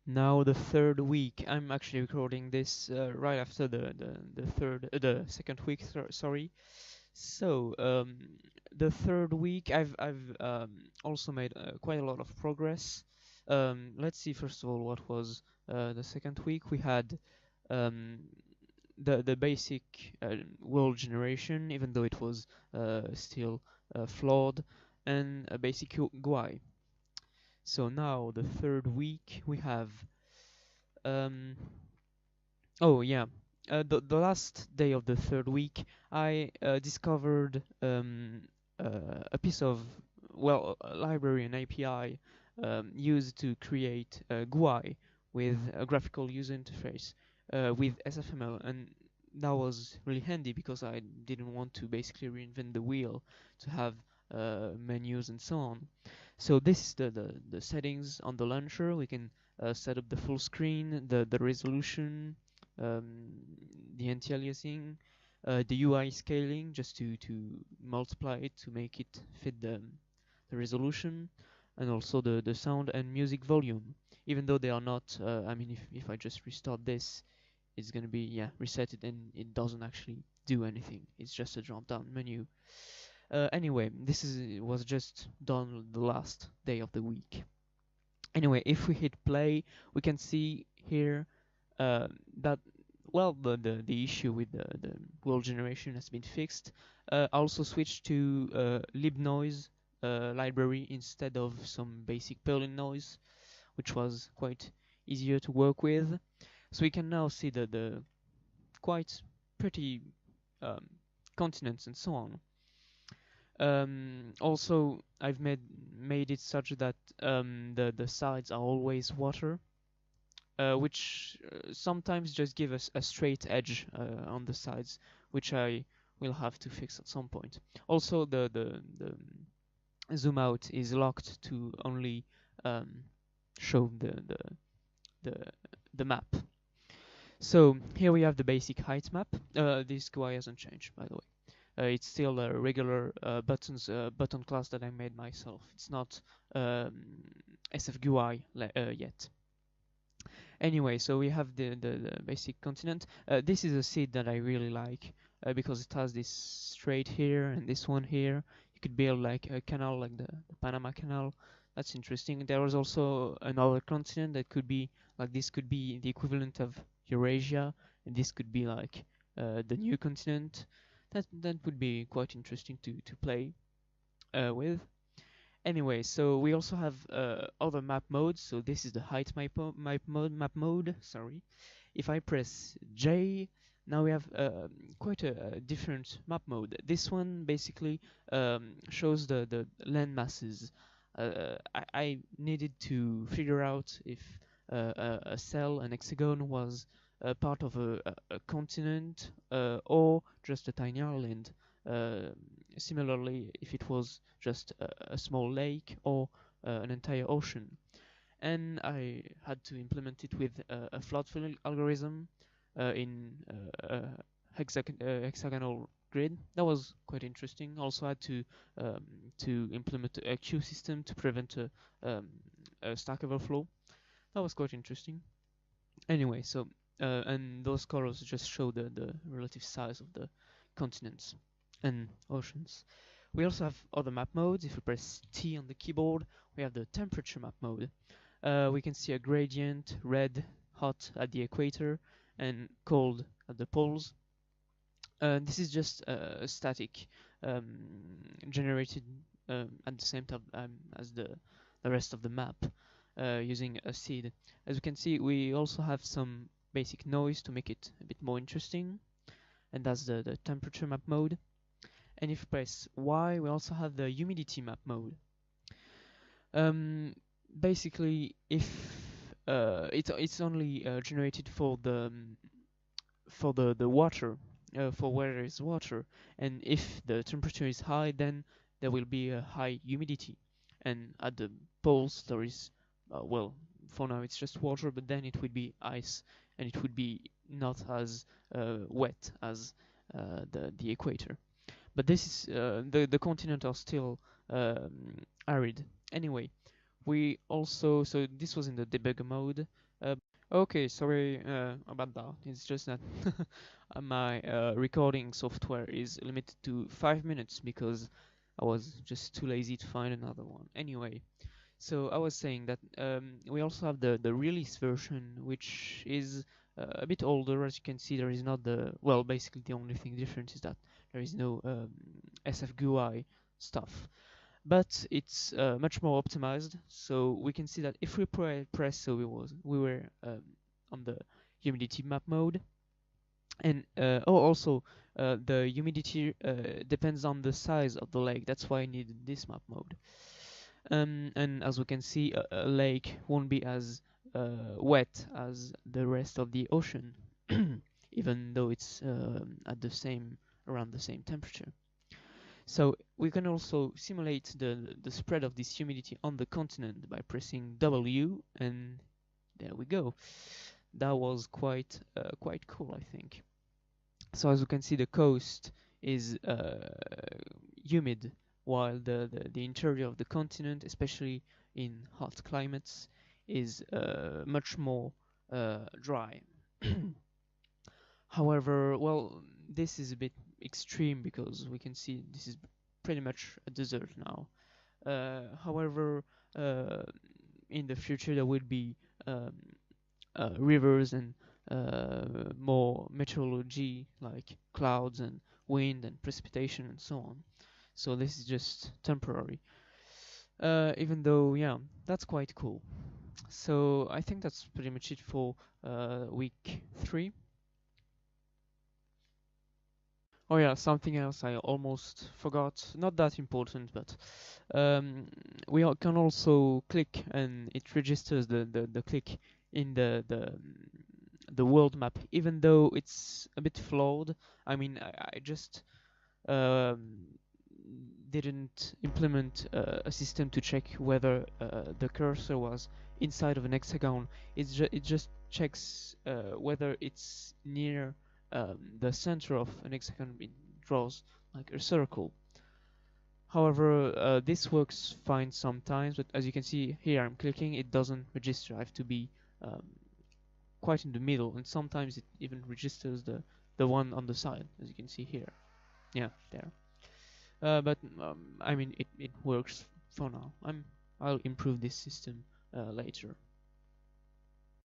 Now the third week. I'm actually recording this right after the second week. Sorry. So the third week, I've also made quite a lot of progress. Let's see first of all what was the second week. We had um, the basic world generation, even though it was still flawed, and a basic GUI. So now the third week we have um, oh yeah. The last day of the third week, I discovered a piece of, well, a library, an API used to create a GUI with a graphical user interface with SFML, and that was really handy because I didn't want to basically reinvent the wheel to have menus and so on. So this is the settings on the launcher. We can set up the full screen, the resolution, the anti-aliasing, the UI scaling just to multiply it to make it fit the resolution, and also the sound and music volume. Even though they are not, I mean, if I just restart this, it's gonna be, yeah, reset it, and it doesn't actually do anything. It's just a drop down menu. Anyway, this was just done the last day of the week. Anyway, if we hit play, we can see here that, well, the issue with the world generation has been fixed. I also switched to libnoise library instead of some basic Perlin noise, which was quite easier to work with. So we can now see the quite pretty um, continents and so on. Also, I've made it such that the sides are always water, which sometimes just give us a straight edge on the sides, which I will have to fix at some point. Also, the zoom out is locked to only um, show the the map. So here we have the basic height map. This GUI hasn't changed, by the way. It's still a regular button class that I made myself. It's not SFGUI yet. Anyway, so we have the basic continent. This is a seed that I really like because it has this strait here and this one here. You could build like a canal like the Panama Canal. That's interesting. There was also another continent that could be like, this could be the equivalent of Eurasia, and this could be like the new continent. That would be quite interesting to play with. Anyway, so we also have other map modes. So this is the height map mode. Sorry. If I press J, now we have quite a different map mode. This one basically shows the land masses. I needed to figure out if a cell, an hexagon, was part of a continent or just a tiny island. Uh, Similarly, if it was just a small lake or an entire ocean. And I had to implement it with a flood filling algorithm in hexagonal grid. That was quite interesting. Also had to implement a queue system to prevent a stack overflow. That was quite interesting. Anyway, so and those colors just show the relative size of the continents and oceans. We also have other map modes. If we press T on the keyboard, we have the temperature map mode. We can see a gradient, red, hot at the equator, and cold at the poles. This is just a static generated at the same time as the rest of the map using a seed. As you can see, we also have some basic noise to make it a bit more interesting, and that's the temperature map mode. And if you press Y, we also have the humidity map mode. Um, Basically, if it's only generated for the water, for where there is water, and if the temperature is high, then there will be a high humidity, and at the poles there is, well, for now it's just water, but then it would be ice, and it would be not as wet as the equator. But this is the continent are still arid. Anyway, We also, so this was in the debugger mode. Okay, sorry about that. It's just that my recording software is limited to 5 minutes because I was just too lazy to find another one. Anyway, so I was saying that we also have the release version, which is a bit older. As you can see, there is not the, well, basically the only thing different is that there is no SFGUI stuff, but it's much more optimized. So we can see that if we press, so we were on the humidity map mode, and oh, also the humidity depends on the size of the lake. That's why I needed this map mode. And as we can see, a lake won't be as wet as the rest of the ocean, even though it's at the same around the same temperature. So we can also simulate the spread of this humidity on the continent by pressing W, and there we go. That was quite cool, I think. So as you can see, the coast is humid, while the interior of the continent, especially in hot climates, is much more dry. However, well, this is a bit extreme because we can see this is pretty much a desert now. However, uh, in the future there will be um, rivers and more meteorology like clouds and wind and precipitation and so on. So this is just temporary. Even though, yeah, that's quite cool. So I think that's pretty much it for week 3. Oh yeah, something else I almost forgot. Not that important, but um, can also click, and it registers the click in the world map, even though it's a bit flawed. I mean, I just um, didn't implement a system to check whether the cursor was inside of an hexagon. It just checks whether it's near the center of an hexagon. It draws like a circle. However, this works fine sometimes, but as you can see here, I'm clicking, it doesn't register. I have to be um, quite in the middle, and sometimes it even registers the one on the side, as you can see here. Yeah, there. But I mean, it works for now. I'll improve this system later.